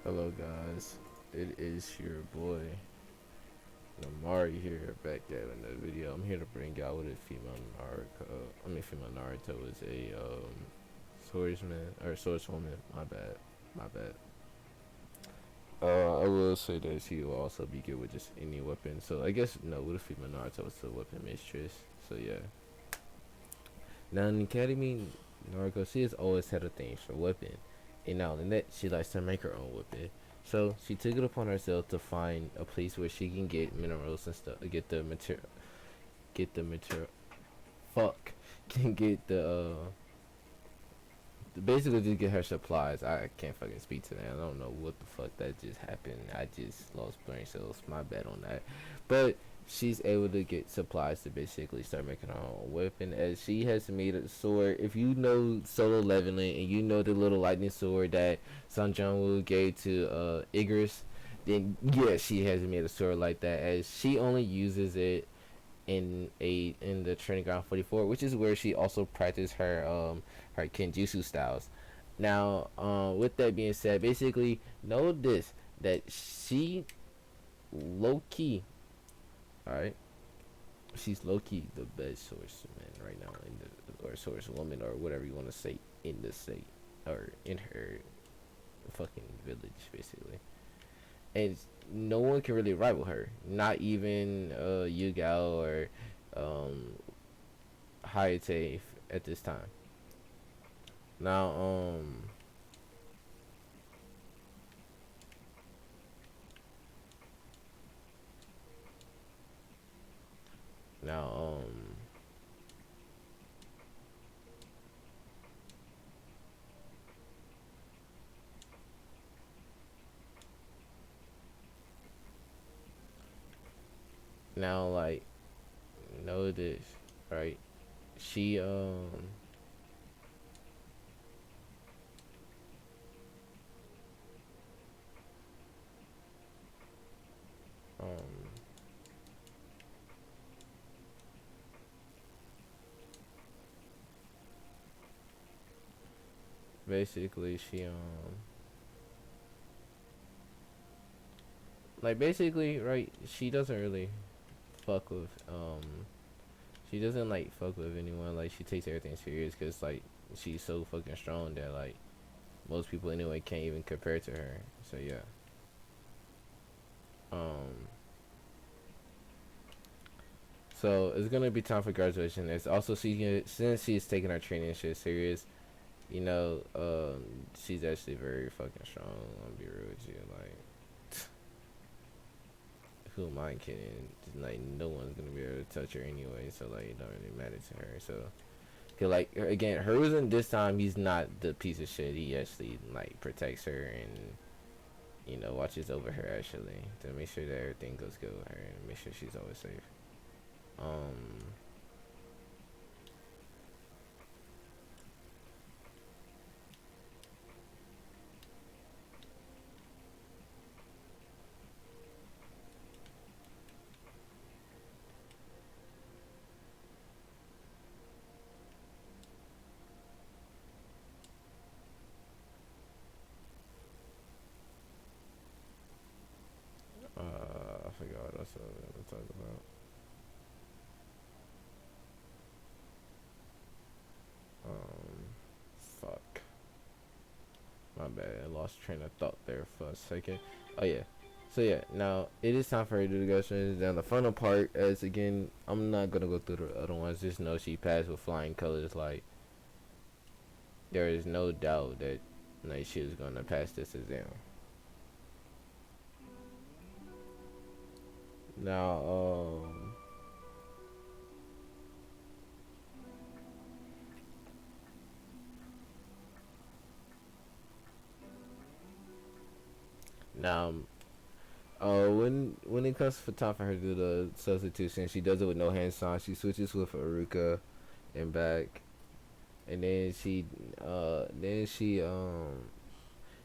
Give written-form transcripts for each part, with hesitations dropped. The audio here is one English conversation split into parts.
Hello guys, it is your boy Namari here, back at another video. I'm here to bring out what a female Naruto is a swordsman or swordswoman. My bad. I will say that she will also be good with just any weapon. So I guess no, what a female Naruto is a weapon mistress. So yeah. Now in the academy, Naruto she has always had a thing for weapon, and now in that she likes to make her own weapon. So she took it upon herself to find a place where she can get minerals and stuff, get the material. Fuck, can get basically just get her supplies. I can't fucking speak to that. I don't know what the fuck that just happened. I just lost brain cells. My bad on that. But she's able to get supplies to basically start making her own weapon, as she has made a sword. If you know solo leveling and you know the little lightning sword that Sun Jung-woo gave to Igris, then yeah, she has made a sword like that, as she only uses it in the training ground 44, which is where she also practiced her kenjutsu styles. Now, with that being said, basically know this, that she low key, all right, she's low key the best swordsman right now in the, or swordswoman, or whatever you want to say, in the state or in her fucking village, basically. And no one can really rival her. Not even Yugao or um, Hayate at this time. Now, now, now, like, know this, right? She, um, basically, like, basically, right? She doesn't really fuck with, she doesn't like fuck with anyone. Like, she takes everything serious because like she's so fucking strong that like most people anyway can't even compare to her. So yeah. Um. So it's gonna be time for graduation. It's also since she's taking her training shit serious. She's actually very fucking strong. I'll be real with you. Like, who am I kidding? Like, no one's gonna be able to touch her anyway. So like, it don't really matter to her. So, cause like again, Hiruzen this time he's not the piece of shit. He actually like protects her and watches over her actually to make sure that everything goes good with her and make sure she's always safe. Um. I forgot what else I was gonna talk about. Fuck. My bad. I lost train of thought there for a second. Oh yeah. So yeah, now it is time for her to do the questions. Now the final part, as again, I'm not gonna go through the other ones. Just know she passed with flying colors. Like, there is no doubt that like she was gonna pass this exam. Now, now, when it comes for time for her to do the substitution, she does it with no hand sign. She switches with Aruka and back, and then she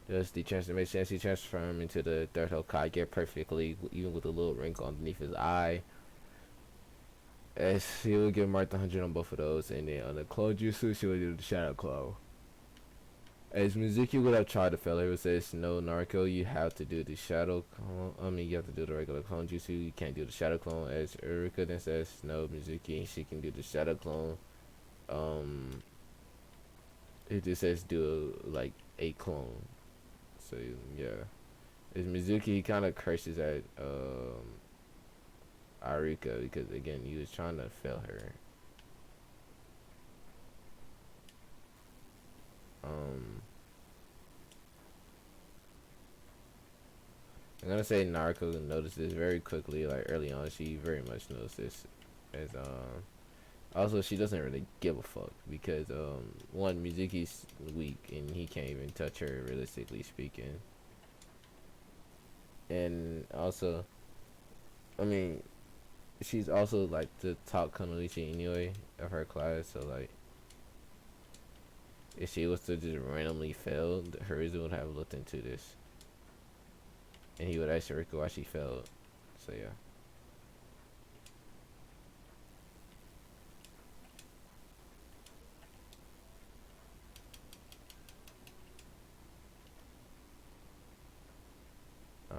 does the transformation. She transforms into the third Hokage perfectly, even with a little wrinkle underneath his eye. As she will get marked 100 on both of those, and then on the Claw Jutsu, she will do the Shadow Claw. As Mizuki would have tried to fail her, it says no Naruto, you have to do the shadow clone. I mean, you have to do the regular clone jutsu. You can't do the shadow clone. As Urika then says no Mizuki, she can do the shadow clone. Um, it just says do like a clone. So yeah, as Mizuki, he kind of curses at Arika because again, he was trying to fail her. Um, I'm gonna say Naruto noticed this very quickly, like early on. She very much noticed this, as also she doesn't really give a fuck because one Mizuki's weak and he can't even touch her realistically speaking, and also I mean she's also like the top kunoichi anyway of her class, so like if she was to just randomly fail, Harizu would have looked into this and he would ask Rika why she failed. So yeah. Um.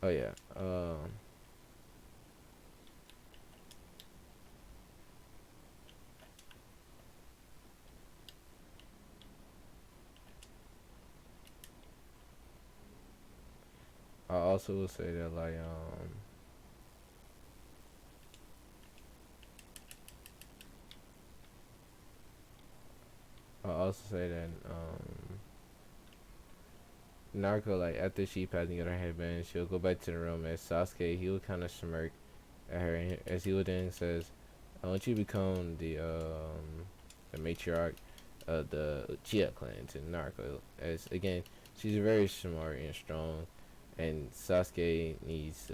Oh yeah. I also will say that like I also say that Naruto, like after she passing out her headband, she'll go back to the room. As Sasuke, he would kind of smirk at her, and as he would then says, "I want you to become the matriarch of the Uchiha clan to Naruto." As again, she's very smart and strong, and Sasuke needs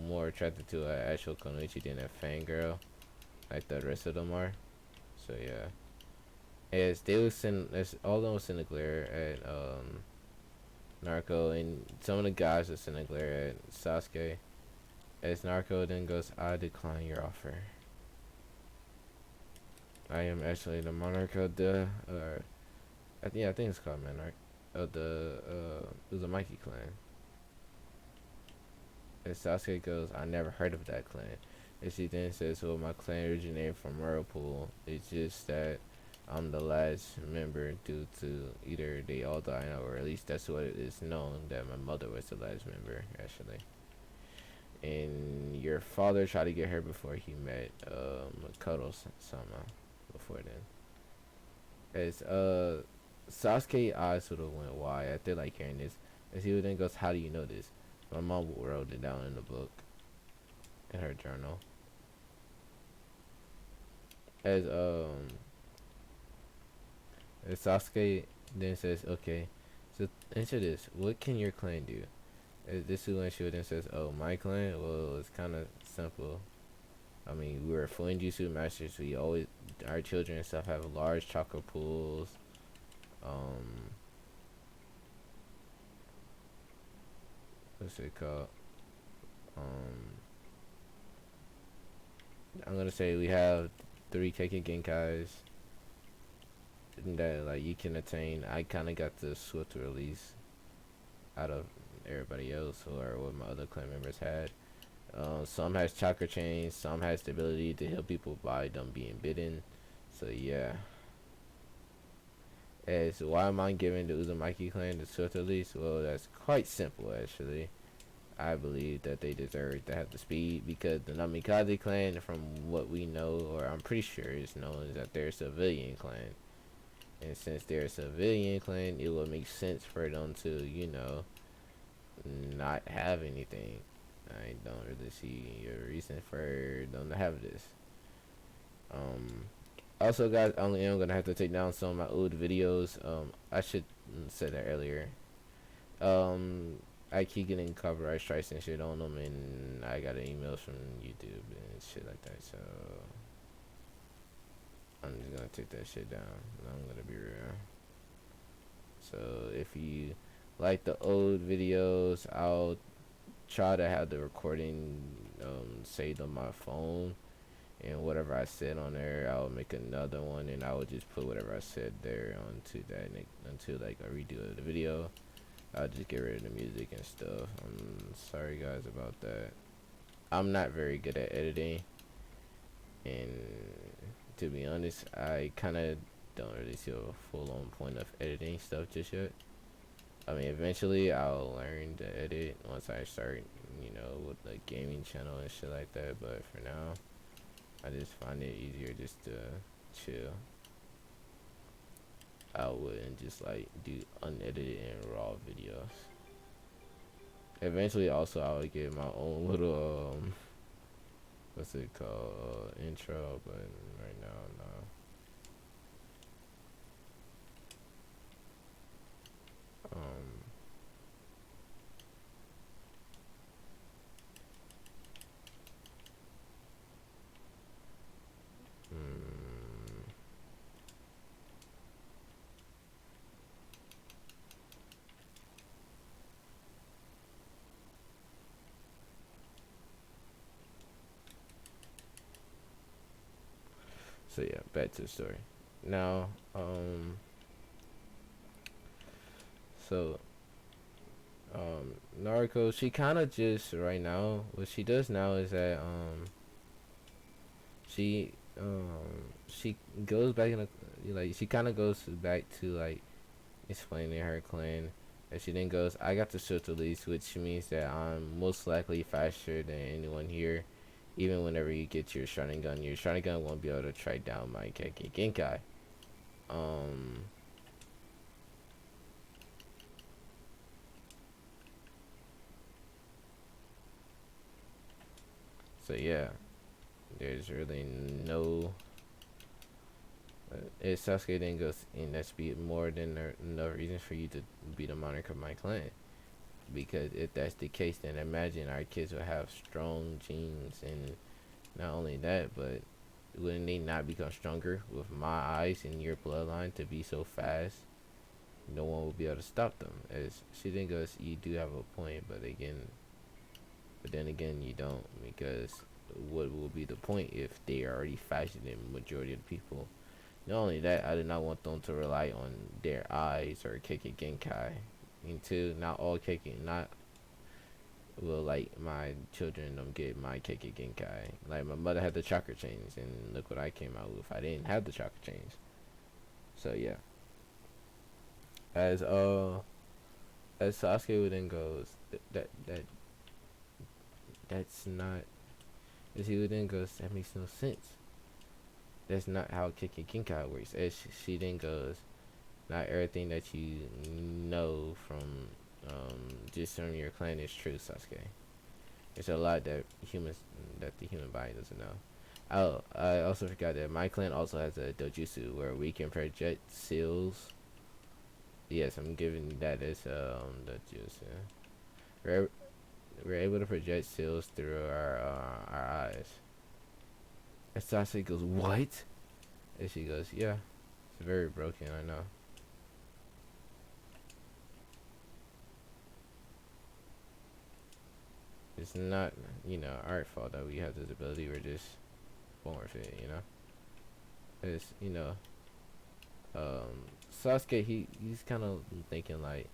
more attracted to an actual Konoichi than a fangirl, like the rest of them are. So yeah, as they would send, as all of them would send a glare at Narco, and some of the guys are sending a glare at Sasuke. As Narco then goes, I decline your offer. I am actually the monarch of the, I think it's called monarch of the Uzumaki clan. As Sasuke goes, I never heard of that clan. And she then says, well, my clan originated from Whirlpool. It's just that I'm the last member due to either they all died or at least that's what it is known that my mother was the last member actually. And your father tried to get her before he met Makoto Sama before then. As Sasuke eyes sort of went wide after like hearing this, as he then goes, "How do you know this?" My mom wrote it down in the book, in her journal. As Sasuke then says, "Okay, so answer this. What can your clan do?" As this is when she then says, "Oh, my clan. Well, it's kind of simple. I mean, we're Fuinjutsu masters. We always, our children and stuff have large chakra pools. Um, what's it called? Um, I'm gonna say we have three Kekken Genkais that like you can attain. I kind of got the swift release out of everybody else, or what my other clan members had. Some has chakra chains, some has the ability to heal people by them being bitten. So yeah." As why am I giving the Uzumaki clan the swift release? Well, that's quite simple actually. I believe that they deserve to have the speed because the Namikaze clan, from what we know, or I'm pretty sure is known, is that they're a civilian clan. And since they're a civilian clan, it would make sense for them to, not have anything. I don't really see a reason for them to have this. Um, Also, guys, I only am gonna have to take down some of my old videos. I should say that earlier. Um, I keep getting copyright strikes and shit on them, and I got emails from YouTube and shit like that. So I'm just gonna take that shit down. I'm gonna be real. So if you Like the old videos, I'll try to have the recording saved on my phone, and whatever I said on there, I'll make another one, and I will just put whatever I said there onto that until like I redo the video. I'll just get rid of the music and stuff. I'm sorry guys about that. I'm not very good at editing, and to be honest, I kind of don't really see a full on point of editing stuff just yet. I mean, eventually I'll learn to edit once I start, with the gaming channel and shit like that. But for now, I just find it easier just to chill out with and just like do unedited and raw videos. Eventually, also I would get my own little what's it called, intro. But right now, no. Um, mm, so yeah, back to the story. Now, so Naruto, she kind of just right now. What she does now is that she she goes back in the, like, she kind of goes back to like explaining her clan. And she then goes, I got the short release, which means that I'm most likely faster than anyone here. Even whenever you get your Sharingan won't be able to track down my Kekkei Genkai. Um, so yeah, there's really no. If Sasuke then goes, and that's be more than enough reason for you to be the monarch of my clan. Because if that's the case, then imagine our kids will have strong genes, and not only that, but wouldn't they not become stronger with my eyes and your bloodline to be so fast? No one will be able to stop them. As she then goes, you do have a point, but then again, you don't, because what will be the point if they are already faster than majority of the people? Not only that, I did not want them to rely on their eyes or Kekkei Genkai. And two, not all Kekkei, not will like my children get my Kekkei Genkai. Like my mother had the chakra chains, and look what I came out with. I didn't have the chakra chains. So yeah, as as Sasuke then goes, that's not. As he then goes, that makes no sense. That's not how Kekkei Genkai works. As she then goes, not everything that you know from just from your clan is true, Sasuke. There's a lot that the human body doesn't know. Oh, I also forgot that my clan also has a dojutsu where we can project seals. Yes, I'm giving that as dojutsu. We're, we're able to project seals through our eyes. And Sasuke goes, what? And she goes, yeah, it's very broken, I know. It's not, our fault that we have this ability. We're just born with it, It's, Sasuke, he's kind of thinking like,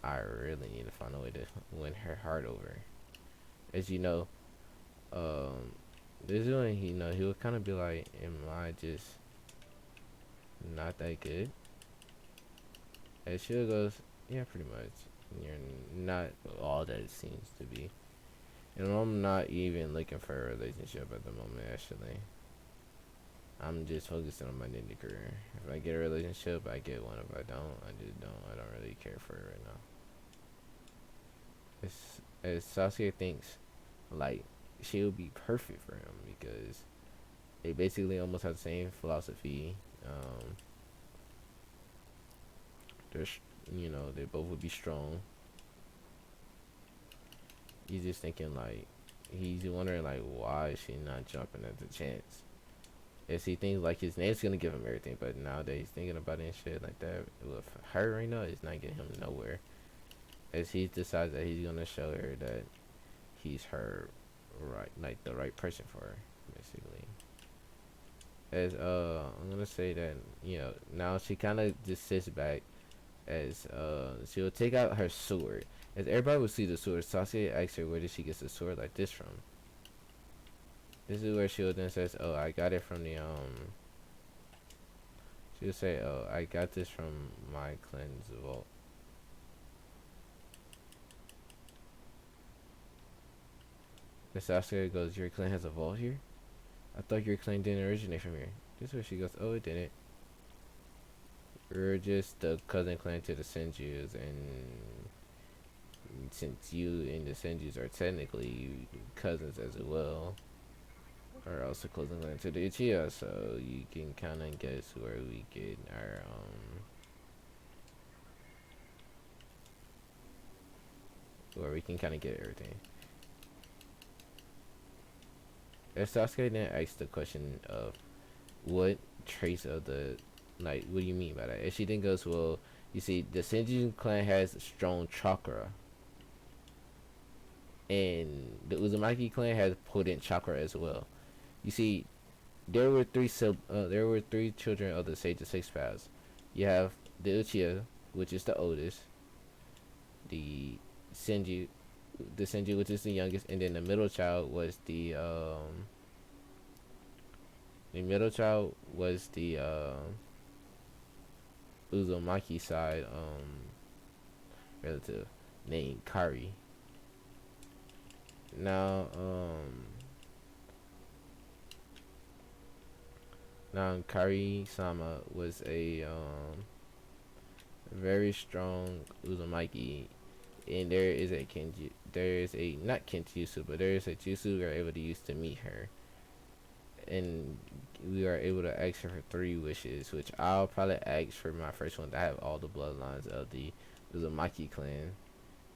I really need to find a way to win her heart over. As you know, this one, he would kind of be like, am I just not that good? And she goes, yeah, pretty much. You're not all that it seems to be. And I'm not even looking for a relationship at the moment, actually. I'm just focusing on my ninja career. If I get a relationship, I get one. If I don't, I just don't. I don't really care for it right now. As Sasuke thinks, like, she would be perfect for him because they basically almost have the same philosophy. They're, they both would be strong. He's just thinking like, he's wondering like, why is she not jumping at the chance? As he thinks like his name's gonna give him everything, but nowadays thinking about it and shit like that with her right now, it's not getting him nowhere. as he decides that he's gonna show her that he's her right, like the right person for her, basically. As I'm gonna say that now she kind of just sits back as she'll take out her sword. As everybody will see the sword, Sasuke asks her where did she get the sword like this from. This is where she'll then says, "Oh, I got it from the." She'll say, "Oh, I got this from my clan's vault." The Sasuke goes, "Your clan has a vault here? I thought your clan didn't originate from here." This is where she goes, "Oh, it didn't. We're just the cousin clan to the Senjus, and since you and the Senjus are technically cousins as well, or also cousin clan to the Uchiha, so you can kind of guess where we get our where we can kind of get everything." If Sasuke then asks the question of what trace of the, like, what do you mean by that? And she then goes, well, you see, the Senju clan has strong chakra, and the Uzumaki clan has potent chakra as well. You see, there were three children of the Sage of Six Paths. You have the Uchiha, which is the oldest, the Senju, which is the youngest, and then the middle child was the Uzumaki side relative named Kari. Now Kari Sama was a very strong Uzumaki, and there is a not Kenjutsu, but there is a jutsu we are able to use to meet her, and we are able to ask her for three wishes, which I'll probably ask for my first one to have all the bloodlines of the Uzumaki clan.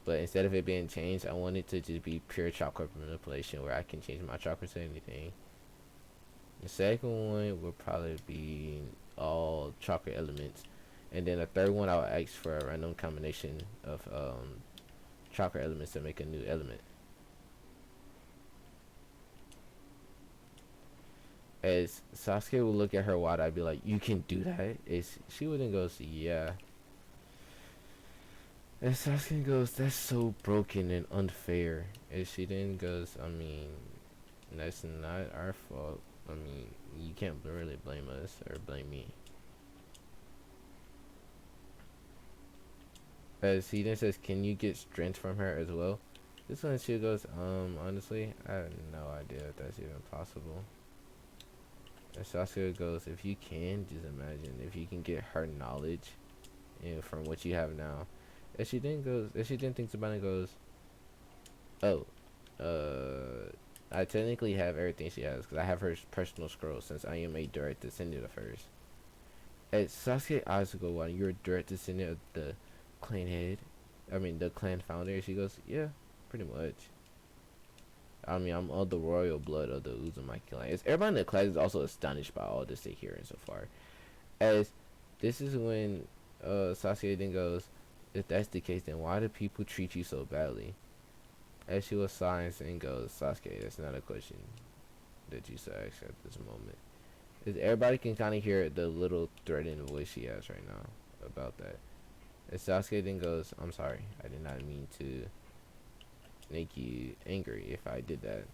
But instead of it being changed, I want it to just be pure chakra manipulation, where I can change my chakra to anything. The second one will probably be all chakra elements, and then the third one I'll ask for a random combination of chakra elements to make a new element. As Sasuke will look at her wide, I'd be like, "You can do that?" She wouldn't go, "Yeah." And Sasuke goes, "That's so broken and unfair." And she then goes, "I mean, that's not our fault. I mean, you can't really blame us or blame me." As he then says, "Can you get strength from her as well?" This one she goes, honestly, I have no idea if that's even possible." And Sasuke goes, "If you can, just imagine if you can get her knowledge, from what you have now." And she then thinks about it and goes, "Oh, I technically have everything she has, because I have her personal scroll, since I am a direct descendant of hers." As Sasuke eyes go wide, "You're a direct descendant of the clan head? I mean, the clan founder?" She goes, "Yeah, pretty much. I mean, I'm of the royal blood of the Uzumaki clan." As everybody in the class is also astonished by all this they hear and so far. As this is when Sasuke then goes, "If that's the case, then why do people treat you so badly?" As she was silent and goes, "Sasuke, that's not a question that you should ask at this moment." As everybody can kind of hear the little threatening voice she has right now about that. As Sasuke then goes, "I'm sorry, I did not mean to make you angry if I did that."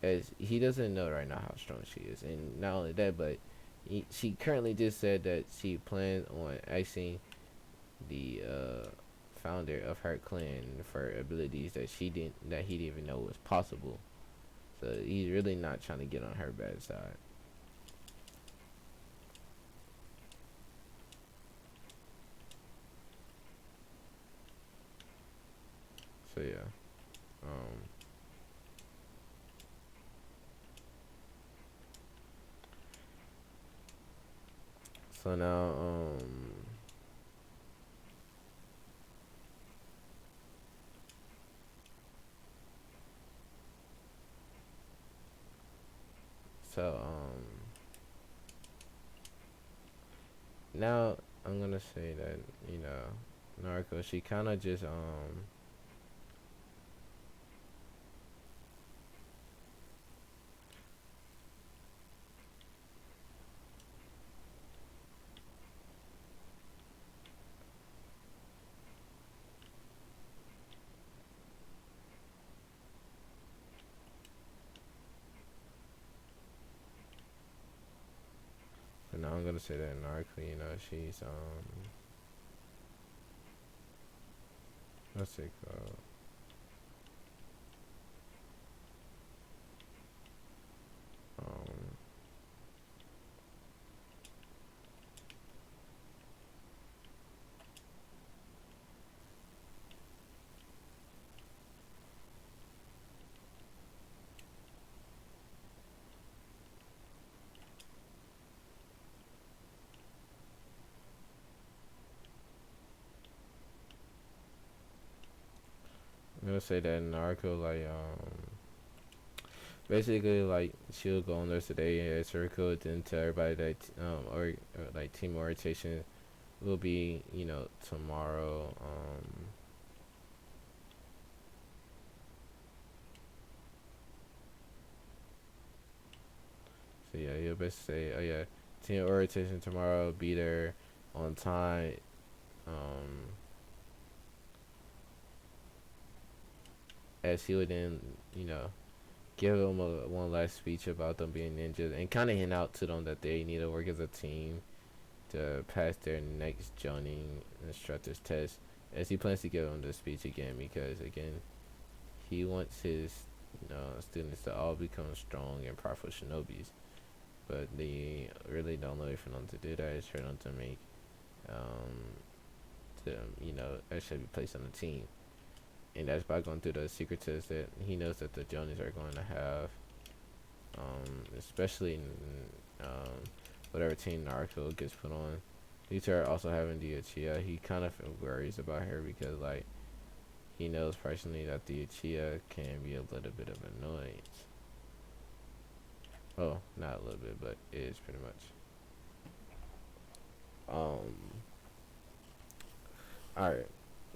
As he doesn't know right now how strong she is, and not only that, but she currently just said that she plans on asking the founder of her clan for abilities that he didn't even know was possible. So he's really not trying to get on her bad side. So yeah. Um so now so now I'm gonna say that, Naruto, she kind of just no, I'm gonna say that Naruto, you know, she's what's it called? Um, I'm gonna say that Naruto, like basically like she'll go on there today at circle, then tell everybody that or like team orientation will be, you know, tomorrow. So yeah, he'll basically say, oh yeah, team orientation tomorrow. Be there on time. Um, as he would then, you know, give them one last speech about them being ninjas and kind of hint out to them that they need to work as a team to pass their next joining instructor's test. As he plans to give them the speech again, because again, he wants his students to all become strong and powerful shinobis, but the really the only way for them to do that is for them to make um, to actually be placed on the team, and that's by going through the secret tests that he knows that the Jonas are going to have, especially in whatever team Naruto gets put on. These are also having the Uchiha. He kind of worries about her because like he knows personally that the Uchiha can be a little bit of annoyance. Oh, not a little bit, but it is pretty much. Um. All right.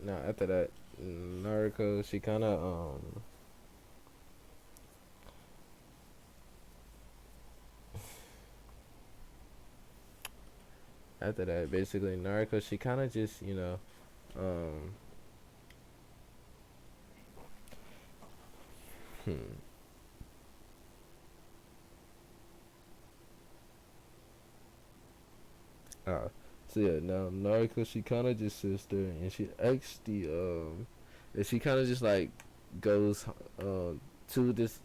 Now after that, Naruto, she kind of after that basically Naruto, she kind of just um hmm. So yeah, now Naruto, she kind of just sits there and she asks and she kind of just like goes to this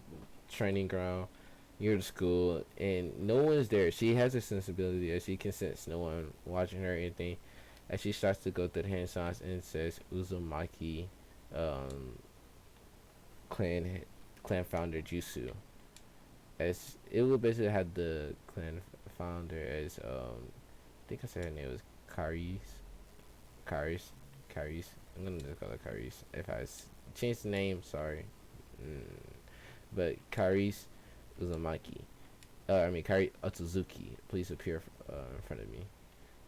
training ground near the school, and no one's there. She has a sensibility as she can sense no one watching her or anything. As she starts to go through the hand signs and says Uzumaki, um, clan clan founder Jutsu. As it will basically have the clan founder as I think I said her name was Caris. Caris. Caris. I'm gonna just call her Caris. If change the name, sorry. Mm. But Caris Uzumaki. I mean, Kari Otsuzuki, please appear in front of me.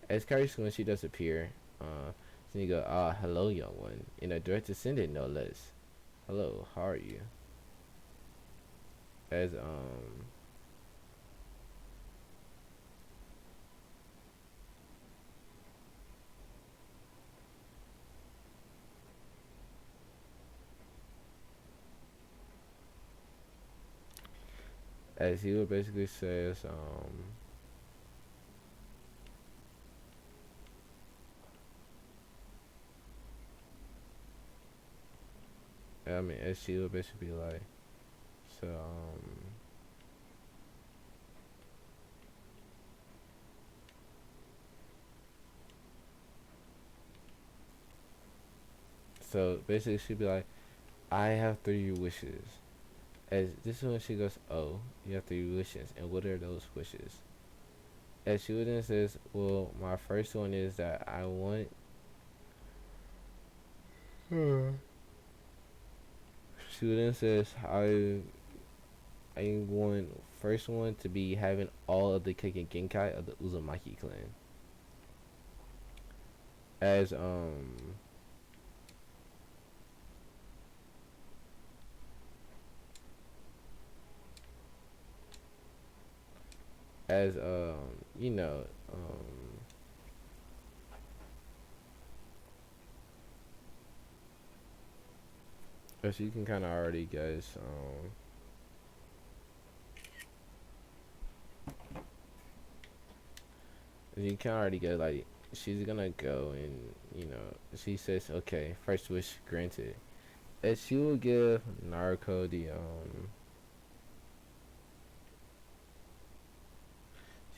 As Caris, when she does appear, then you go, hello, young one. In a direct descendant, no less. Hello, how are you? As, as he would basically says, I mean, as she would basically be like, so, so basically she'd be like, I have 3 wishes. As this is when she goes, oh, you have 3 wishes, and what are those wishes? As she would then says, well, my first one is that I want. She would then says, I want first one to be having all of the Keiken Genkai of the Uzumaki clan. as as you know, as you can kind of already guess, you can already get like she's gonna go and she says okay, first wish granted, and she will give Naruto the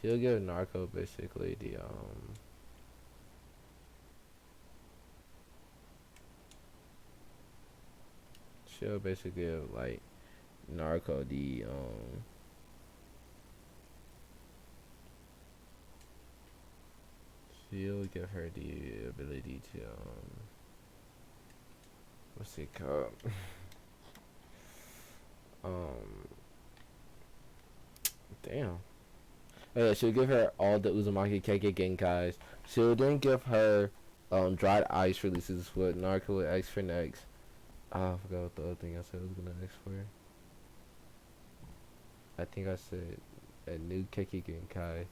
she'll give Narco basically the she'll basically give like Narco the she'll give her the ability to what's it called um damn. Oh, yeah, she'll give her all the Uzumaki Keke Genkais. She'll then give her dried ice releases, what Narco would ask for next. I forgot what the other thing I said I was gonna ask for. I think I said a new Keke Genkai,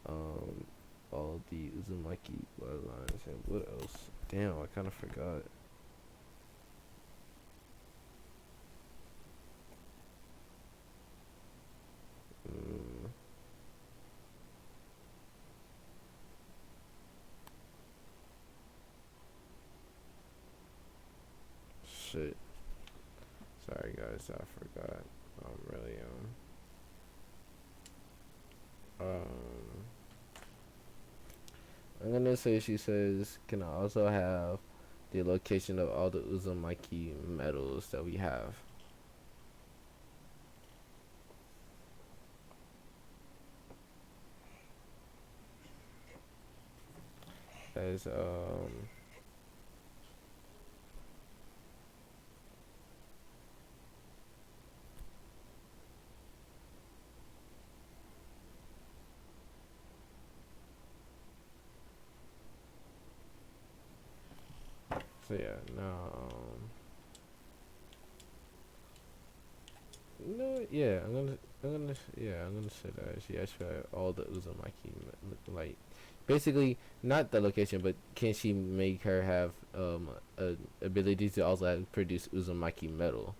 um, all the Uzumaki bloodlines, and what else? Damn, I kind of forgot. Mm, shit. Sorry guys, I forgot. I'm really I'm gonna say she says can I also have the location of all the Uzumaki medals that we have. As so yeah, no no yeah, I'm gonna say that she asked for all the Uzumaki like basically not the location, but can she make her have a ability to also have, produce Uzumaki metal?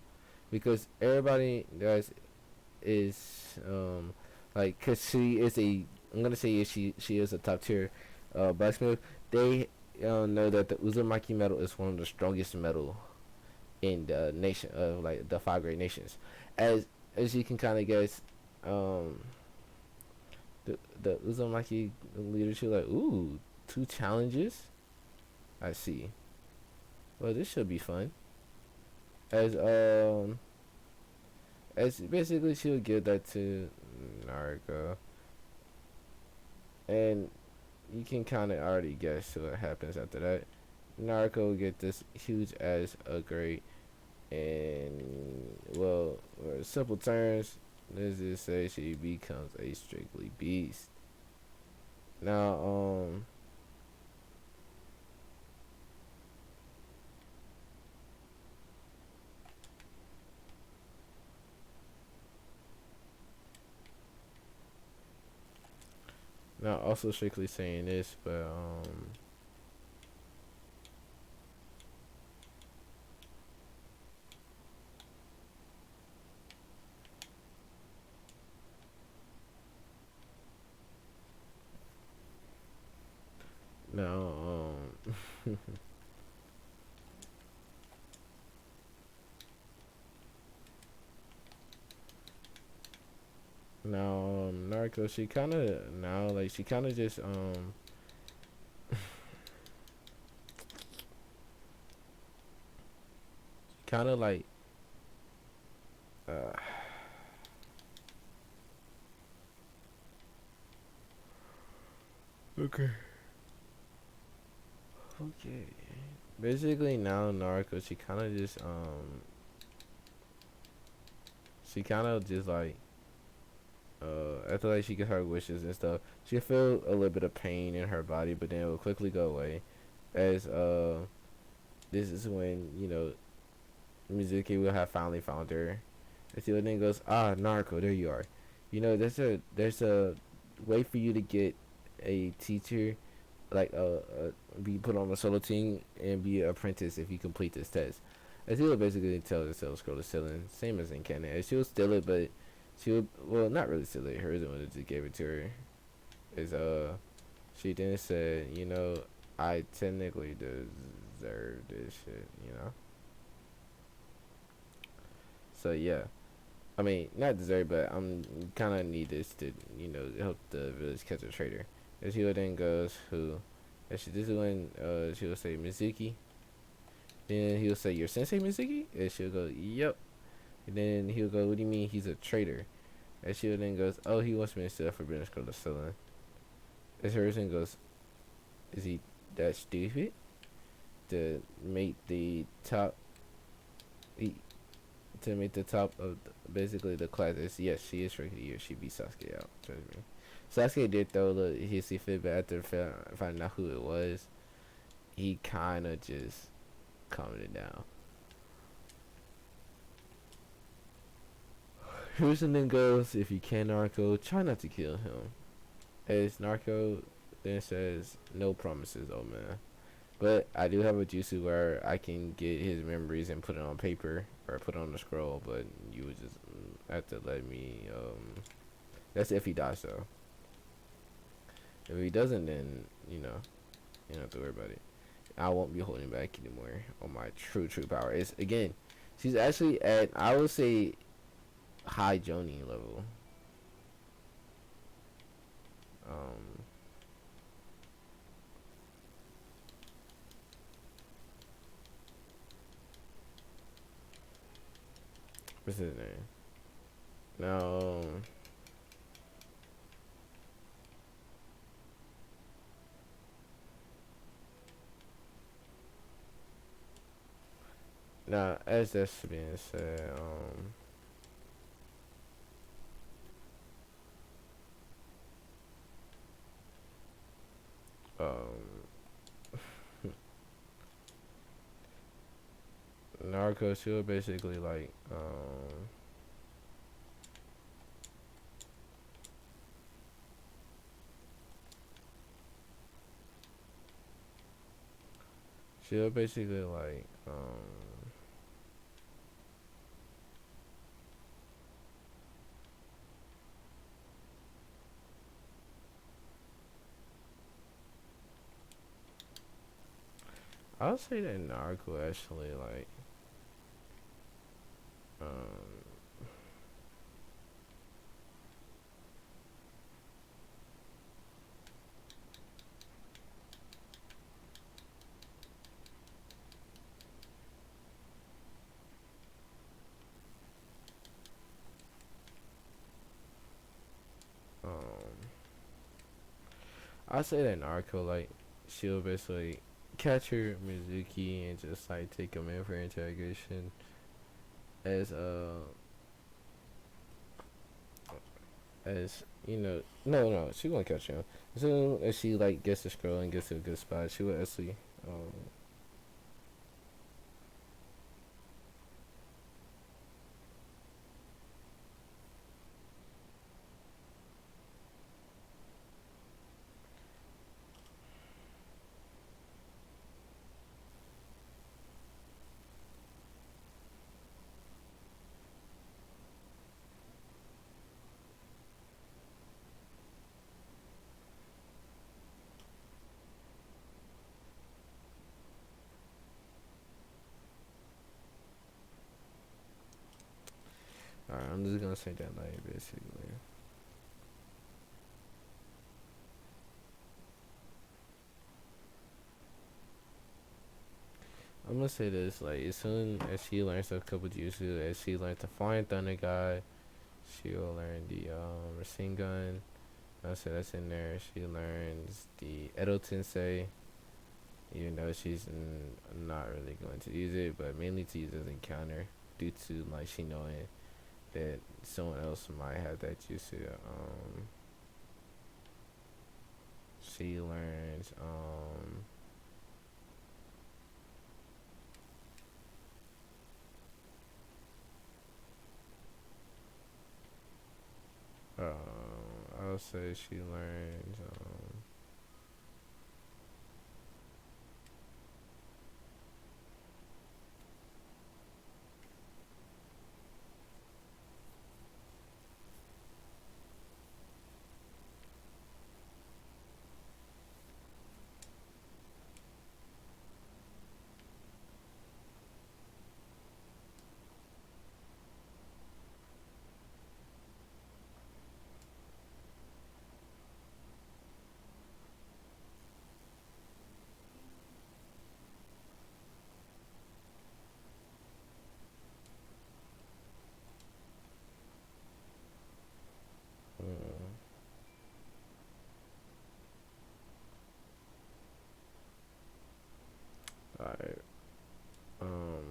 Because everybody guys is like cause she is a I'm gonna say if she is a top tier blacksmith, they know that the Uzumaki metal is one of the strongest metal in the nation of like the five great nations. As as you can kind of guess, um, the Uzumaki leadership like ooh two challenges. I see. Well, this should be fun. As as basically she'll give that to Naruto, and you can kind of already guess what happens after that. Naruto will get this huge ass upgrade, and well, for simple terms, let's just say she becomes a strictly beast. Now, not also strictly saying this, but now, now, Narco, she kind of now like she kind of just kind of like uh okay. Okay. Basically now Narco she kind of just like after like she gets her wishes and stuff, she feel a little bit of pain in her body, but then it will quickly go away. As this is when Mizuki will have finally found her. And she then goes, ah, Naruto, there you are. There's a way for you to get a teacher, like be put on a solo team and be an apprentice if you complete this test. And she will basically tell the sales girl to steal it, same as in canon. And she'll steal it, but she'll, well, not really steal it. Her is the one that just gave it to her. Is she then said, I technically deserve this shit. So yeah, I mean, not deserve, but I'm kind of need this to, help the village catch a traitor. And she then goes, who? And this is when she will say Mizuki. Then he'll say, your sensei Mizuki? And she'll go, yep. And then he'll go, what do you mean he's a traitor? And she then goes, oh, he wants me to sell for British girl to selling. And her then goes, is he that stupid to make the top? To make the top of basically the class. Yes, she is ranking the year. She beat Sasuke out. Trust me. Sasuke did throw a little hissy fit, but after finding out who it was, he kind of just calmed it down. Hiruzen then goes, if you can, Narco, try not to kill him. As Narco then says, no promises, old man. But I do have a jutsu where I can get his memories and put it on paper or put it on the scroll, but you would just have to let me, that's if he dies though. If he doesn't, then, you don't have to worry about it. I won't be holding back anymore on my true power. It's, again, she's actually at, I would say, high Jonin level. What's his name? No. Now, as that's being said, Narco, she'll basically like, she'll basically like, I'll say that Narco actually like, um, I'll say that Narco like, she'll basically catch her Mizuki and just like take him in for interrogation. As no, she won't catch him. As soon as she like gets the scroll and gets to a good spot, she will actually alright, I'm just gonna say that like basically. I'm gonna say this, like, as soon as she learns a couple jutsu, as she learns the Flying Thunder God, she will learn the machine gun. I'll say that's in there. She learns the Edo Tensei, even though she's not really going to use it, but mainly to use as a counter due to like she knowing that someone else might have that jutsu. She learns say she learns. Alright. Um.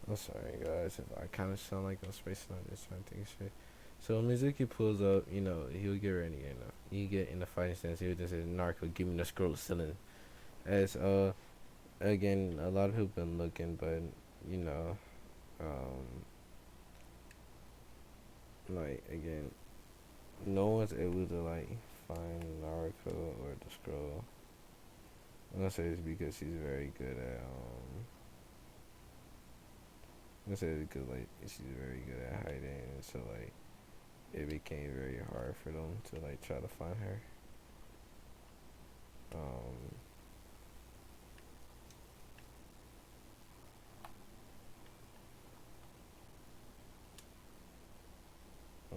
I'm sorry, guys, if I kind of sound like I'm spacing on this trying to think shit. So Mizuki pulls up, he'll get ready, you get in the fighting stance, he'll just say, Narco, give me the scroll ceiling. As, again, a lot of people been looking, but, you know, um, like, again, no one's able to, like, find Naruto or the scroll. I'm gonna say it's because she's very good at, I'm gonna say it's because, like, she's very good at hiding, so, like, it became very hard for them to like try to find her. Um, uh,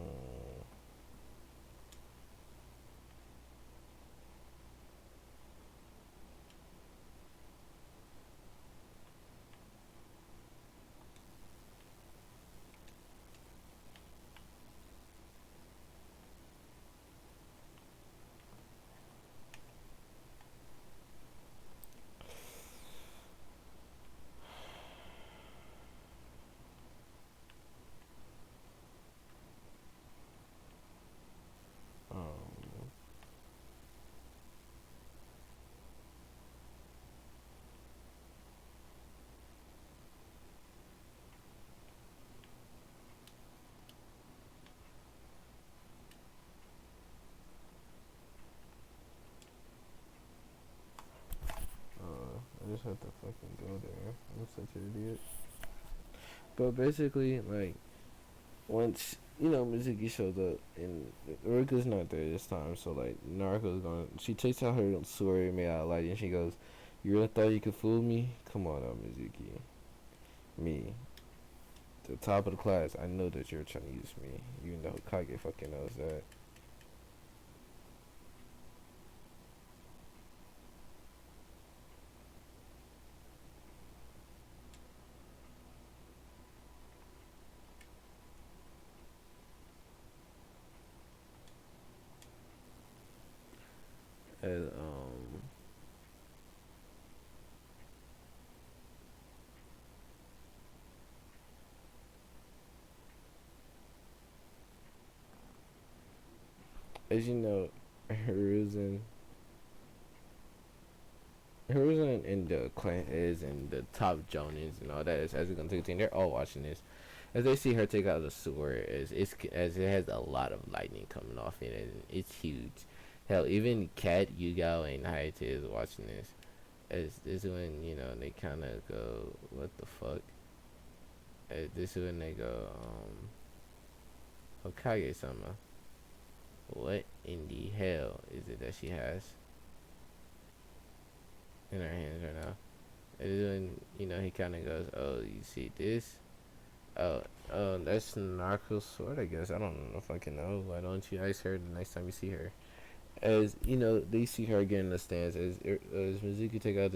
um, I just have to fucking go there. I'm such an idiot. But basically, like, once Mizuki shows up and Ruka's not there this time, so like Naruto's going. She takes out her sword made out of light, and she goes, "You really thought you could fool me? Come on, now, Mizuki. Me, the top of the class. I know that you're trying to use me. Even though Kage fucking knows that." And as you know, Hiruzen Hiruzen and the clan is and the top Jonins and all that is as we continue, they're all watching this. As they see her take out the sword, as it has a lot of lightning coming off it, and it's huge. Hell, even Kat, Yugao, and Hayate is watching this. As this is when they kind of go, "What the fuck?" This is when they go, "Hokage-sama, what in the hell is it that she has in her hands right now?" And then he kind of goes, "Oh, you see this? Oh, that's Narco's sword, I guess. I don't know if I can know. Why don't you ask her the next time you see her?" As you know, they see her getting in the stands. As Mizuki take out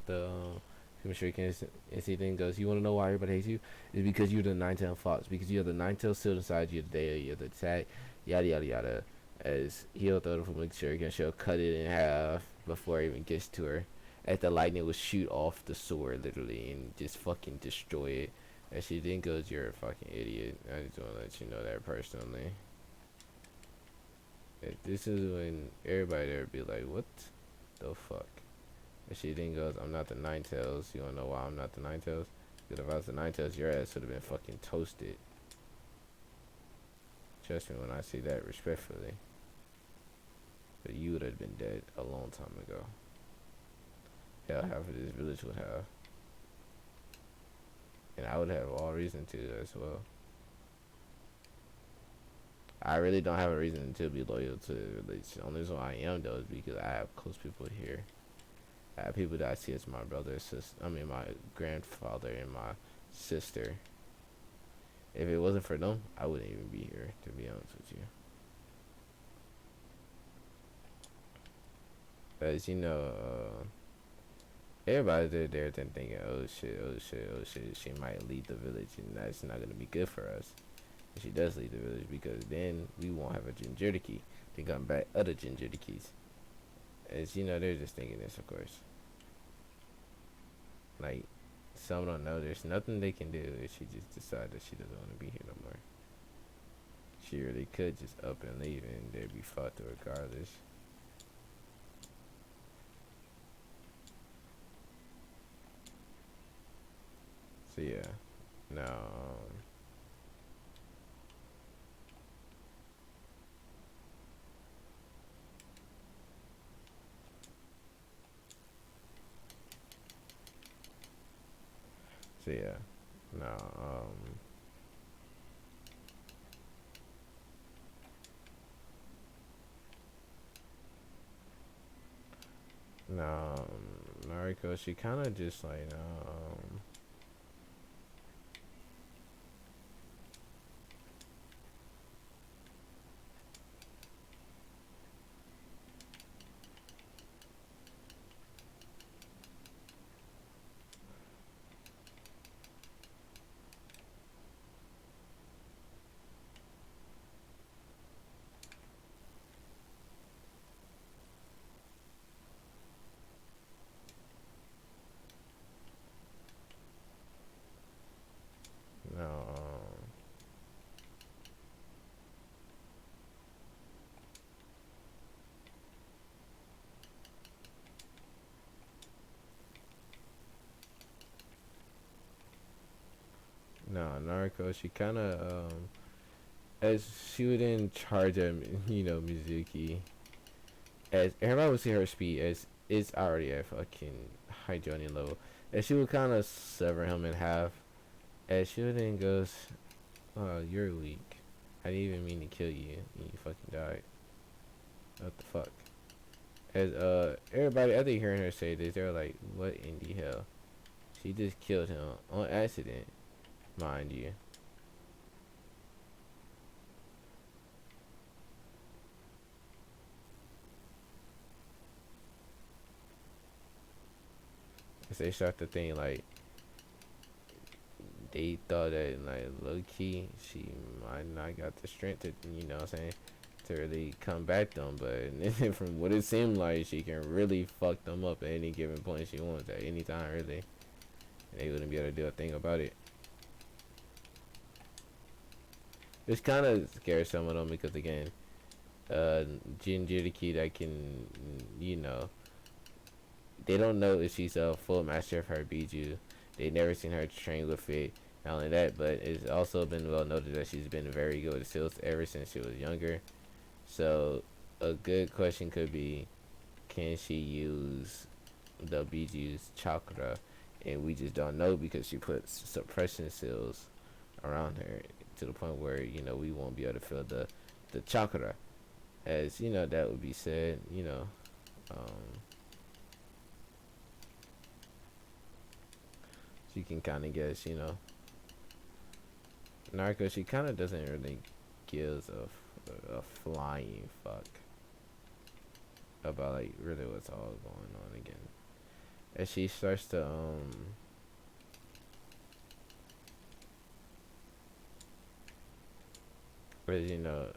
the Shuriken, and see then goes, "You want to know why everybody hates you? It's because you're the nine-tailed fox. Because you have the nine-tailed sealed inside you. Today, you're the tag, yada yada yada." As he'll throw it from the Shuriken, she'll cut it in half before it even gets to her. As the lightning will shoot off the sword literally and just fucking destroy it. As she then goes, "You're a fucking idiot. I just want to let you know that personally." This is when everybody there be like, "What the fuck?" And she then goes, "I'm not the Nine Tails. You don't know why I'm not the Nine Tails? Because if I was the Nine Tails, your ass would have been fucking toasted." Trust me when I say that respectfully. But you would have been dead a long time ago. Hell, half of this village would have. And I would have all reason to as well. I really don't have a reason to be loyal to the religion. The only reason why I am though is because I have close people here. I have people that I see as my brother, sister. I mean, my grandfather and my sister. If it wasn't for them, I wouldn't even be here. To be honest with you, as you know, everybody there then thinking, "Oh shit, oh shit, oh shit, she might lead the village, and that's not gonna be good for us." If she does lead the village, because then we won't have a Jinjuriki to come back other Jinjurikis. As you know, they're just thinking this, of course. Like, some don't know. There's nothing they can do if she just decide that she doesn't want to be here no more. She really could just up and leave, and they'd be fucked regardless. So yeah, now so yeah, now now Nariko, she kind of just like now now Nariko, she kind of as she was in charge of Mizuki, as everybody would see her speed as it's already at fucking high Jonin level, and she would kind of sever him in half. As she then goes, "Oh, you're weak. I didn't even mean to kill you, and you fucking died. What the fuck?" As everybody after hearing her say this, they're like, "What in the hell?" She just killed him on accident, mind you. Cause they start to think like they thought that like low key she might not got the strength to what I'm saying, to really come back them, but from what it seemed like she can really fuck them up at any given point she wants at any time really, and they wouldn't be able to do a thing about it. It's kind of scares some of them because again, Jinjuriki that can they don't know if she's a full master of her Biju. They never seen her train with it. Not only that, but it's also been well noted that she's been very good with skills ever since she was younger. So a good question could be, can she use the Biju's chakra? And we just don't know because she puts suppression seals around her to the point where we won't be able to feel the chakra. As that would be said. Um, she can kind of guess. Narco, she kind of doesn't really gives a flying fuck. about like really what's all going on again. As she starts to as you know,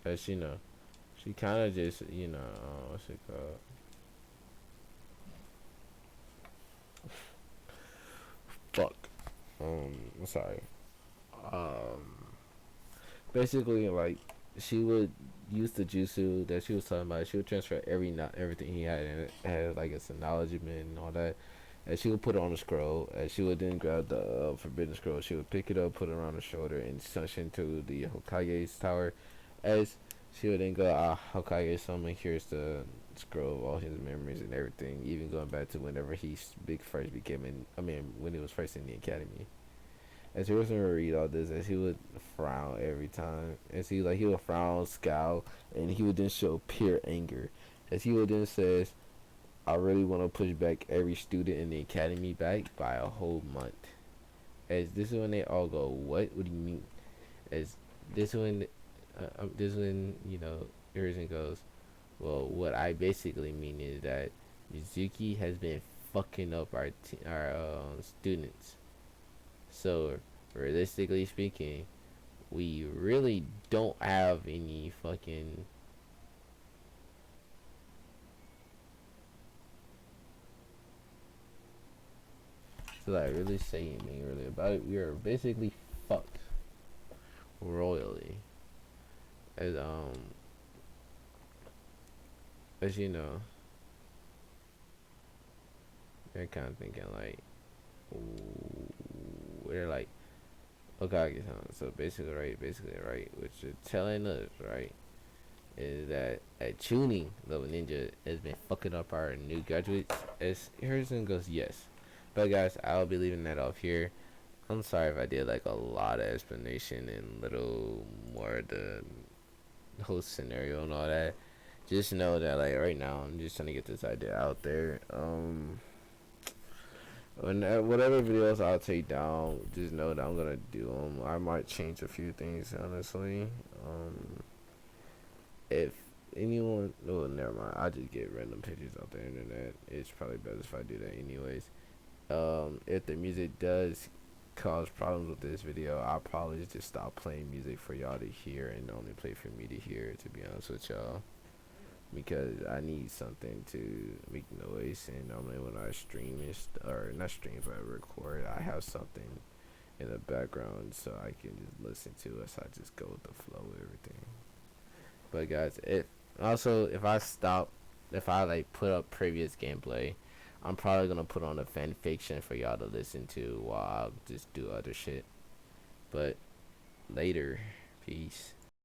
as you know, she kind of just what's it called? Fuck. I'm sorry. Um, Basically like she would use the jutsu that she was talking about. She would transfer everything he had and it had like its acknowledgement and all that. And she would put it on the scroll. And she would then grab the forbidden scroll. She would pick it up, put it around her shoulder, and sunsh into the Hokage's tower. As she would then go, Hokage summon, here's the scroll of all his memories and everything, even going back to whenever he big first became in. I mean, when he was first in the academy. As he was gonna read all this, as he would frown every time, as he would frown, scowl, and he would then show pure anger, as he would then says, "I really want to push back every student in the academy back by a whole month." As this is when they all go, "What? What do you mean?" As this when Urizen goes, "Well, what I basically mean is that Mizuki has been fucking up our students. So, realistically speaking, we really don't have any fucking." So, like, really say anything really about it. We are basically fucked royally. As, as you know, they're kind of thinking, like, they're like, okay, so basically, right, which is telling us, right, is that at tuning, Little Ninja has been fucking up our new graduates. As Harrison goes, yes. But guys, I'll be leaving that off here. I'm sorry if I did like a lot of explanation and little more of the whole scenario and all that. Just know that like right now, I'm just trying to get this idea out there. Whatever videos I'll take down, just know that I'm gonna do them. I might change a few things, honestly. If anyone, oh, never mind. I just get random pictures off the internet. It's probably best if I do that, anyways. If the music does cause problems with this video, I'll probably just stop playing music for y'all to hear and only play for me to hear. To be honest with y'all, because I need something to make noise, and normally when I stream or not stream but record, I have something in the background so I can just listen to it. So I just go with the flow of everything. But guys, if I like put up previous gameplay, I'm probably gonna put on a fan fiction for y'all to listen to while I just do other shit. But later, peace.